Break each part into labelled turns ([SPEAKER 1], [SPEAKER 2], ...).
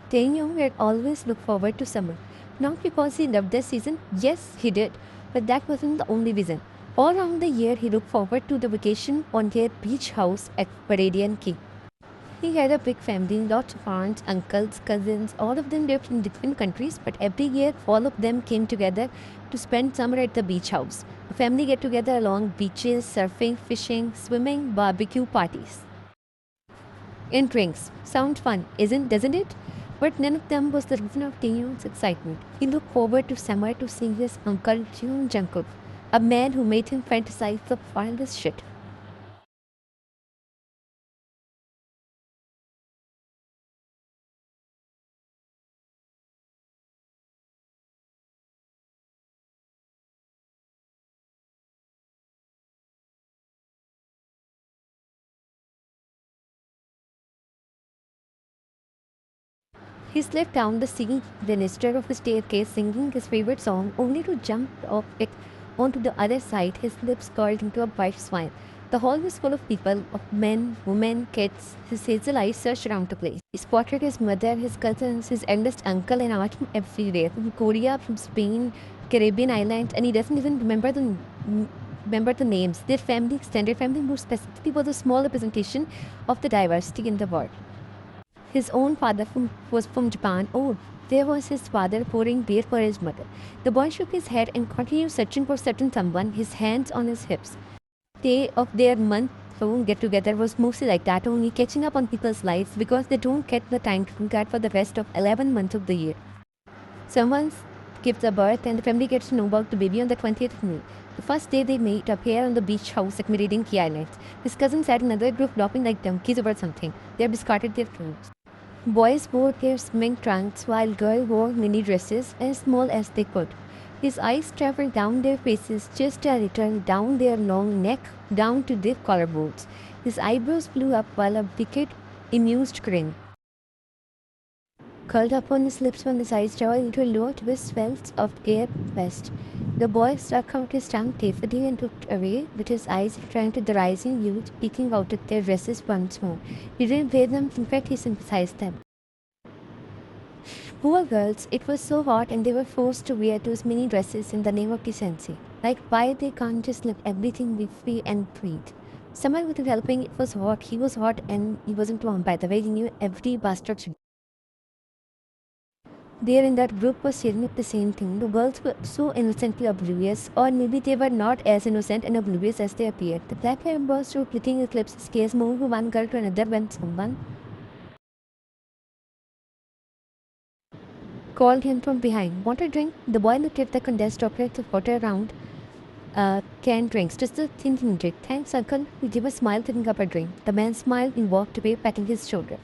[SPEAKER 1] Taeyong had always looked forward to summer. Not because he loved the season, yes, he did, but that wasn't the only reason. All around the year, he looked forward to the vacation on their beach house at Viridian Key. He had a big family, lots of aunts, uncles, cousins, all of them lived in different countries, but every year all of them came together to spend summer at the beach house. The family get together along beaches, surfing, fishing, swimming, barbecue parties. And drinks. Sounds fun, doesn't it? But none of them was the reason of Taeyong's excitement. He looked forward to summer to seeing his uncle Jung Jungkook, a man who made him fantasize the wildest shit. He slipped down the sea banister of the staircase singing his favorite song, only to jump off it onto the other side, his lips curled into a bright smile. The hall was full of people, of men, women, kids. His hazel eyes searched around the place. He spotted his mother, his cousins, his eldest uncle and aunt from everywhere, from Korea, from Spain, Caribbean islands, and he doesn't even remember the names. Their family, extended family, more specifically, was a small representation of the diversity in the world. His own father was from Japan. Oh, there was his father pouring beer for his mother. The boy shook his head and continued searching for certain someone, his hands on his hips. Day of their month-long get-together was mostly like that, only catching up on people's lives because they don't get the time to do that for the rest of 11 months of the year. Someone gives a birth and the family gets to know about the baby on the 20th of May. The first day they meet up here on the beach house at Meridian Key Islands. His cousins had another group flopping like donkeys over something. They have discarded their clothes. Boys wore their swimming trunks while girls wore mini dresses as small as they could. His eyes traveled down their faces just a little, down their long neck, down to their collarbones. His eyebrows flew up while a wicked, amused grin curled up on his lips when his eyes traveled into a low twist felt of air west. The boy stuck out his tongue playfully and looked away, with his eyes returned to the rising youth peeking out at their dresses once more. He didn't blame them, in fact he sympathized them. Poor girls, it was so hot and they were forced to wear those mini dresses in the name of decency. Like why they can't just let everything be free and breathe. Someone wasn't helping, it was hot, he was hot and he wasn't warm. By the way, he knew every bastard should. There in that group was staring at the same thing. The girls were so innocently oblivious, or maybe they were not as innocent and oblivious as they appeared. The black hair burst through flicking eclipses gaze moved from one girl to another when someone called him from behind. Want a drink? The boy looked at the condensed droplets of water around canned drinks. Just a thinking drink. Thanks, uncle. He gave a smile, taking up a drink. The man smiled and walked away, patting his shoulder.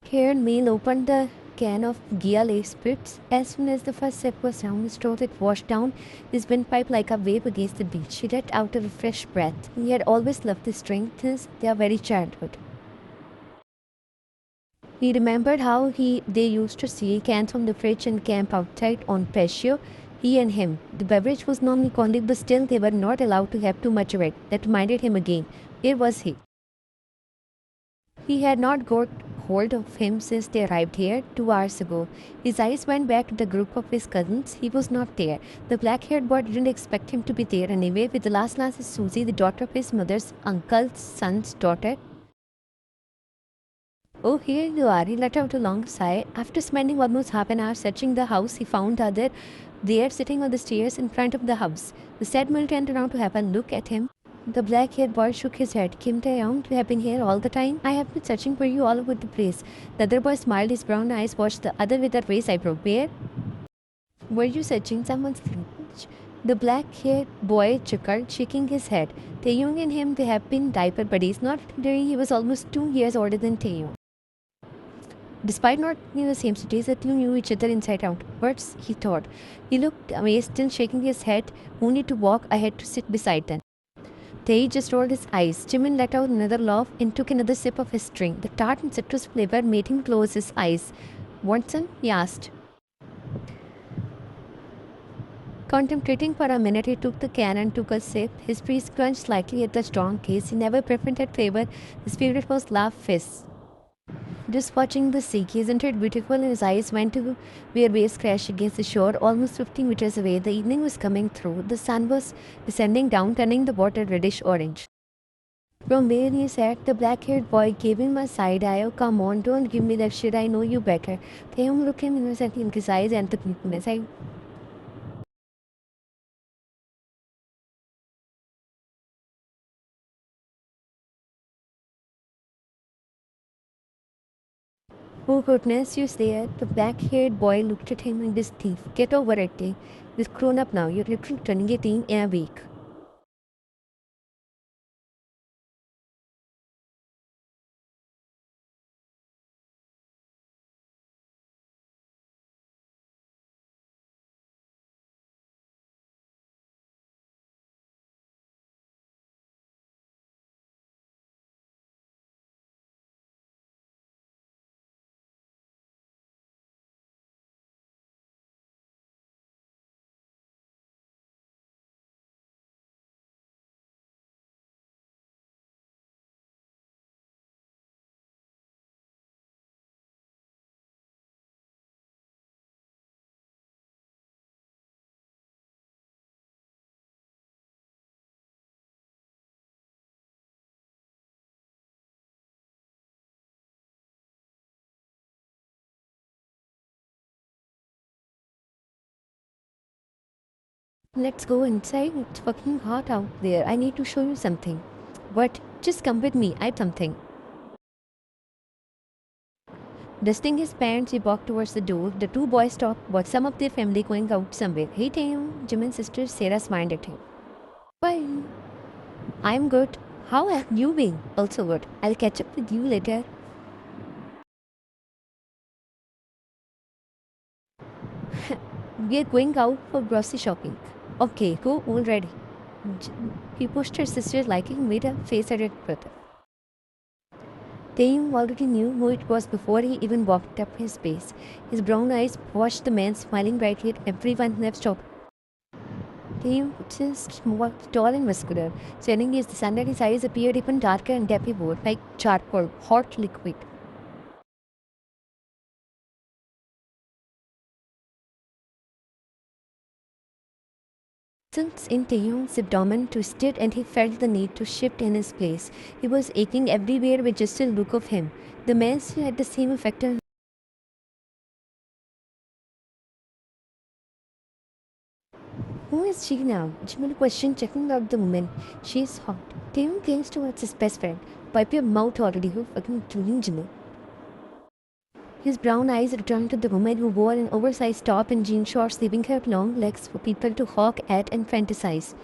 [SPEAKER 1] Here, Neil opened the can of Gia spirits. As soon as the first sip was down, his throat had washed down his windpipe like a wave against the beach. He let out a refreshed breath. He had always loved this drink since their very childhood. He remembered how they used to see cans from the fridge and camp outside on patio. He and him. The beverage was normally conic, but still they were not allowed to have too much of it. That reminded him again. Here was he. He had not got hold of him since they arrived here 2 hours ago. His eyes went back to the group of his cousins. He was not there. The black-haired boy didn't expect him to be there anyway. With the last glance at Susie, the daughter of his mother's uncle's son's daughter. Oh, here you are. He let out a long sigh. After spending almost half an hour searching the house, he found the other there sitting on the stairs in front of the house. The sad man turned around to have a look at him. The black-haired boy shook his head. Kim Tae-young, you have been here all the time? I have been searching for you all over the place. The other boy smiled. His brown eyes watched the other with a raised eyebrow. Where were you searching? Someone's fridge? The black-haired boy chuckled, shaking his head. Tae-young and him, they have been diaper buddies. Not considering he was almost 2 years older than Tae-young. Despite not being in the same city, the two knew each other inside out. Words, he thought. He looked amazed, still shaking his head, only to walk ahead to sit beside them. Tae just rolled his eyes. Jimin let out another laugh and took another sip of his drink. The tart and citrus flavor made him close his eyes. Want some? He asked. Contemplating for a minute, he took the can and took a sip. His face clenched slightly at the strong case. He never preferred that flavor. His favorite was La Fizz. Just watching the sea, isn't it beautiful? And his eyes went to where waves crashed against the shore, almost 50 meters away. The evening was coming through. The sun was descending down, turning the water reddish orange. From where he sat, the black-haired boy gave him a side eye. Oh, come on, don't give me that shit. I know you better. Taeyong looked him innocently in his eyes and the creepiness. Oh goodness, you there? The black-haired boy looked at him and this thief. Get over it, eh? This grown up now. You're literally turning 18 in a week. Let's go inside. It's fucking hot out there. I need to show you something. What? Just come with me. I have something. Dusting his pants, he walked towards the door. The two boys stopped, but some of their family going out somewhere. Hey, Taeyong, Jim and sister Sarah smiled at him. Fine. I'm good. How have you been? Also good. I'll catch up with you later. We're going out for grocery shopping. Okay, go already. He pushed her sister's liking, made a face at it brother. Taeyong already knew who it was before he even walked up his pace. His brown eyes watched the man smiling brightly at everyone left stop. Taeyong just walked tall and muscular. Suddenly, as the sun at his eyes appeared even darker and depthful, like charcoal, hot liquid. Muscles in Taeyong's abdomen twisted and he felt the need to shift in his place. He was aching everywhere with just a look of him. The man had the same effect on. Who is she now? Jimin questioned, checking out the woman. She is hot. Taeyong clings towards his best friend. Wipe your mouth already, who fucking doing Jimin? His brown eyes returned to the woman who wore an oversized top and jean shorts, leaving her long legs for people to hawk at and fantasize.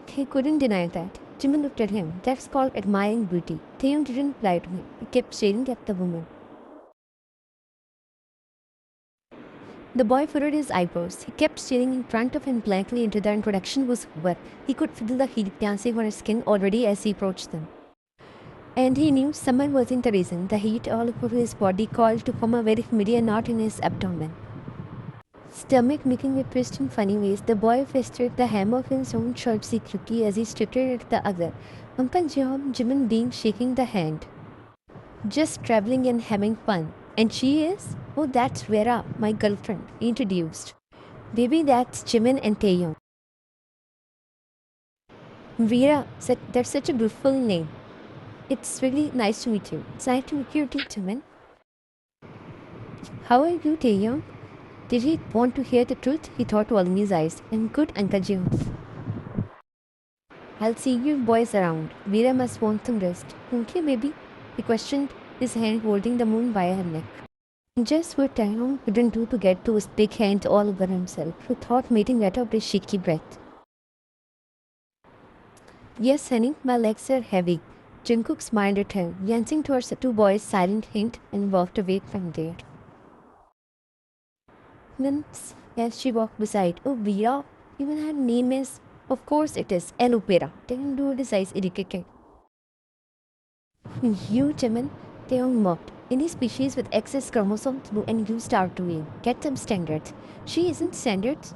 [SPEAKER 1] He couldn't deny that. Jimin looked at him. That's called admiring beauty. Taeyong didn't reply to him. He kept staring at the woman. The boy furrowed his eyebrows. He kept staring in front of him blankly until the introduction was over. He could feel the heat dancing on his skin already as he approached them. And he knew someone wasn't the reason. The heat all over his body called to form a very familiar knot in his abdomen. Stomach making a twist in funny ways, the boy fisted the hem of his own shirt secretly as he stripped it at the other. Uncle Jimin being shaking the hand. Just traveling and having fun. And she is? Oh, that's Vera, my girlfriend, introduced. Baby, that's Jimin and Taeyong. Vera, that's such a beautiful name. It's really nice to meet you. It's nice to meet you too, Jimin. How are you, Taeyong? Did he want to hear the truth? He thought, rolling his eyes. I'm good, Uncle Jim. I'll see you boys around. Vera must want some rest. Okay, baby? He questioned, his hand holding the moon by her neck. Just what Taeyong couldn't do to get those big hands all over himself. He thought meeting let out his shaky breath. Yes, honey, my legs are heavy. Jungkook smiled at her, glancing towards the two boys' silent hint, and walked away from there. Then, as she walked beside, oh, Vera, even her name is, of course it is, Aloe Vera. Taeyong rolled his eyes irritated. You, Jimin, Taeyong mocked. Any species with excess chromosomes and you start doing. Get some standards. She isn't standards.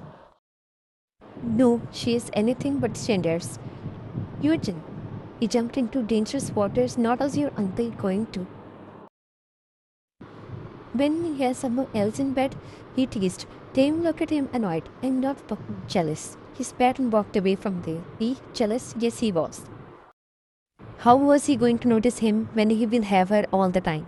[SPEAKER 1] No, she is anything but standards. Eugene. He jumped into dangerous waters, not as your uncle going to. When he has someone else in bed, he teased. Dame looked at him annoyed. I'm not fucking jealous. He spat and walked away from there. He jealous? Yes, he was. How was he going to notice him when he will have her all the time?